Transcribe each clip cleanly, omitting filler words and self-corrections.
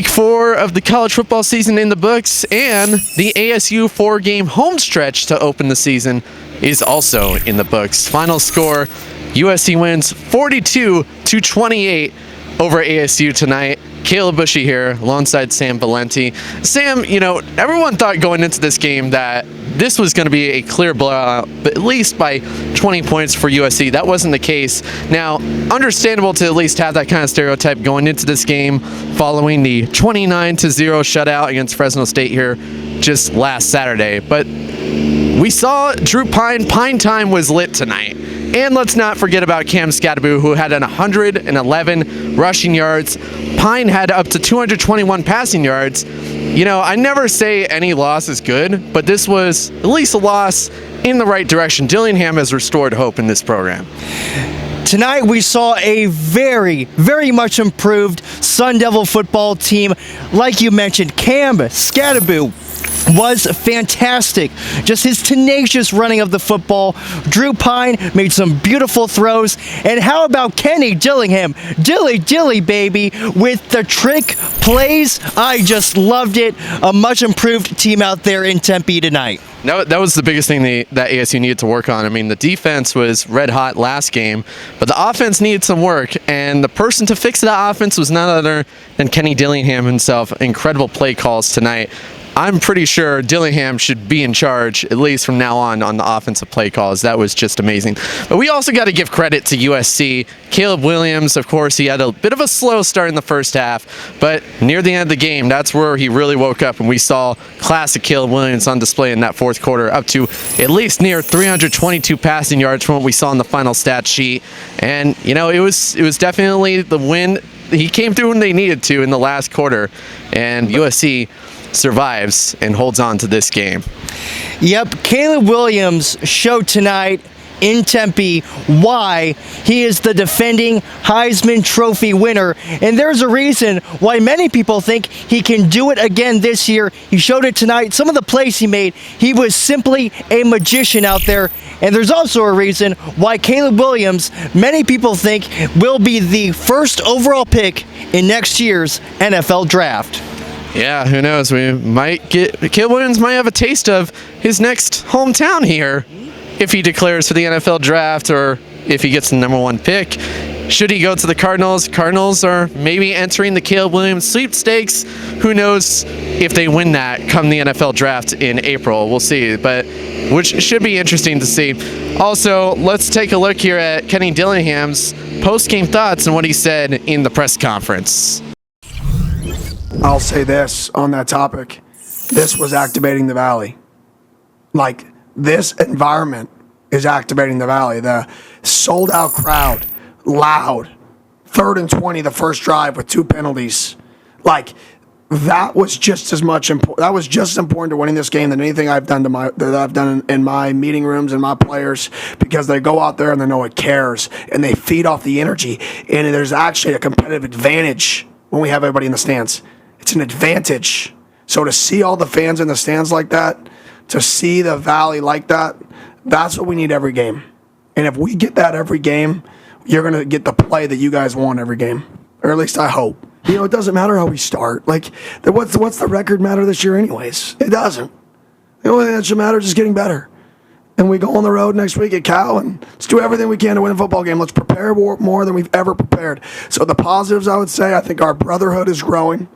Week 4 of the college football season in the books, and the ASU 4-game home stretch to open the season is also in the books. Final score, USC wins 42-28 over ASU tonight. Caleb Bushy here alongside Sam Valenti. Sam, everyone thought going into this game that this was going to be a clear blowout, but at least by 20 points for USC. That wasn't the case. Now, understandable to at least have that kind of stereotype going into this game following the 29-0 shutout against Fresno State here just last Saturday. But we saw Drew Pine. Pine time was lit tonight. And let's not forget about Cam Scatterbu, who had 111 rushing yards. Pine had up to 221 passing yards. I never say any loss is good, but this was at least a loss in the right direction. Dillingham has restored hope in this program. Tonight we saw a very, very much improved Sun Devil football team. Like you mentioned, Cam Scatterbu was fantastic. Just his tenacious running of the football. Drew Pine made some beautiful throws. And how about Kenny Dillingham? Dilly, baby, with the trick plays. I just loved it. A much improved team out there in Tempe tonight. That was the biggest thing that ASU needed to work on. I mean, the defense was red hot last game, but the offense needed some work, and the person to fix that offense was none other than Kenny Dillingham himself. Incredible play calls tonight. I'm pretty sure Dillingham should be in charge, at least from now on the offensive play calls. That was just amazing. But we also got to give credit to USC. Caleb Williams, of course, he had a bit of a slow start in the first half, but near the end of the game, that's where he really woke up, and we saw classic Caleb Williams on display in that fourth quarter, up to at least near 322 passing yards from what we saw in the final stat sheet. And, it was definitely the win. He came through when they needed to in the last quarter, and USC survives and holds on to this game. Yep, Caleb Williams showed tonight in Tempe why he is the defending Heisman Trophy winner, and there's a reason why many people think he can do it again this year. He showed it tonight. Some of the plays he made, he was simply a magician out there. And there's also a reason why Caleb Williams, many people think, will be the first overall pick in next year's NFL draft. Yeah, who knows? Caleb Williams might have a taste of his next hometown here if he declares for the NFL draft, or if he gets the number 1 pick. Should he go to the Cardinals? Cardinals are maybe entering the Caleb Williams sweepstakes. Who knows if they win that come the NFL draft in April? We'll see, but which should be interesting to see. Also, let's take a look here at Kenny Dillingham's post-game thoughts and what he said in the press conference. I'll say this on that topic. This was activating the Valley. Like, this environment is activating the Valley. The sold-out crowd, loud, 3rd and 20, the first drive with 2 penalties. Like, that was just as much important. That was just as important to winning this game than anything I've done that I've done in my meeting rooms and my players, because they go out there and they know it cares and they feed off the energy. And there's actually a competitive advantage when we have everybody in the stands. It's an advantage. So to see all the fans in the stands like that, to see the Valley like that, that's what we need every game. And if we get that every game, you're going to get the play that you guys want every game. Or at least I hope. It doesn't matter how we start. Like, what's the record matter this year anyways? It doesn't. The only thing that should matter is just getting better. And we go on the road next week at Cal, and let's do everything we can to win a football game. Let's prepare more than we've ever prepared. So the positives, I would say, I think our brotherhood is growing.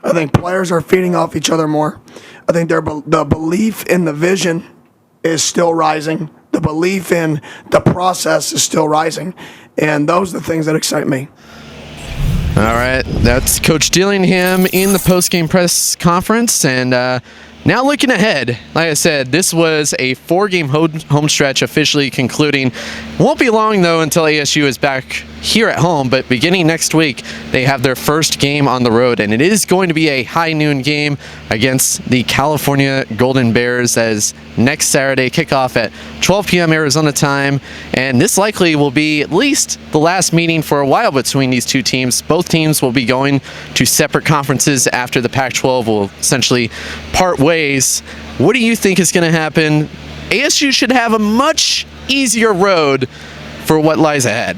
I think players are feeding off each other more. I think the belief in the vision is still rising. The belief in the process is still rising. And those are the things that excite me. All right, that's Coach Dillingham in the post-game press conference. And now looking ahead, like I said, this was a 4-game home stretch officially concluding. Won't be long, though, until ASU is back here at home, but beginning next week, they have their first game on the road, and it is going to be a high noon game against the California Golden Bears, as next Saturday kickoff at 12 p.m. Arizona time, and this likely will be at least the last meeting for a while between these two teams. Both teams will be going to separate conferences after the Pac-12 will essentially part ways. What do you think is going to happen? ASU should have a much easier road for what lies ahead.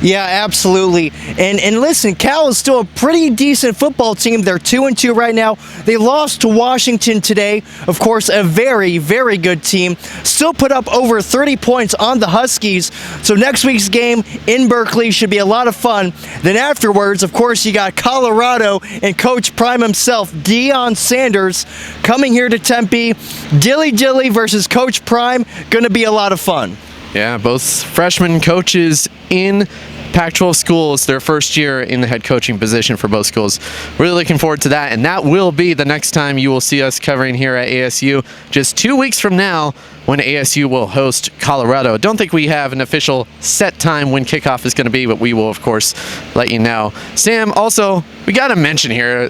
Yeah, absolutely. And listen, Cal is still a pretty decent football team. They're 2-2 right now. They lost to Washington today. Of course, a very, very good team. Still put up over 30 points on the Huskies. So next week's game in Berkeley should be a lot of fun. Then afterwards, of course, you got Colorado and Coach Prime himself, Deion Sanders, coming here to Tempe. Dilly Dilly versus Coach Prime. Going to be a lot of fun. Yeah, both freshman coaches in Pac-12 schools, their first year in the head coaching position for both schools. Really looking forward to that, and that will be the next time you will see us covering here at ASU. Just 2 weeks from now, when ASU will host Colorado. Don't think we have an official set time when kickoff is going to be, but we will, of course, let you know. Sam, also, we got to mention here,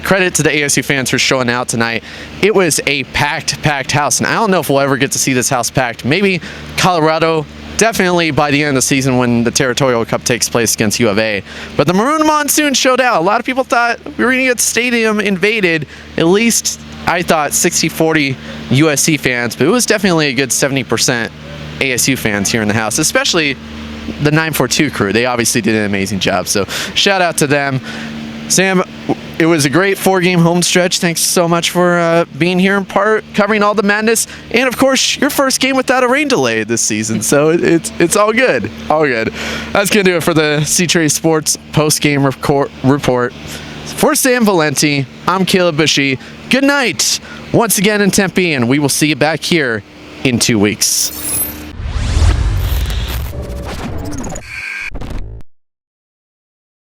credit to the ASU fans for showing out tonight. It was a packed house, and I don't know if we'll ever get to see this house packed. Maybe Colorado, definitely by the end of the season when the Territorial Cup takes place against U of A. But the Maroon Monsoon showed out. A lot of people thought we were going to get the stadium invaded. At least I thought 60-40 USC fans, but it was definitely a good 70% ASU fans here in the house, especially the 942 crew. They obviously did an amazing job, so shout out to them. Sam, it was a great 4-game home stretch. Thanks so much for being here in part, covering all the madness, and of course, your first game without a rain delay this season. So it's all good, all good. That's gonna do it for the C-Trade Sports post-game report. For Sam Valenti, I'm Caleb Bushy. Good night, once again in Tempe, and we will see you back here in 2 weeks.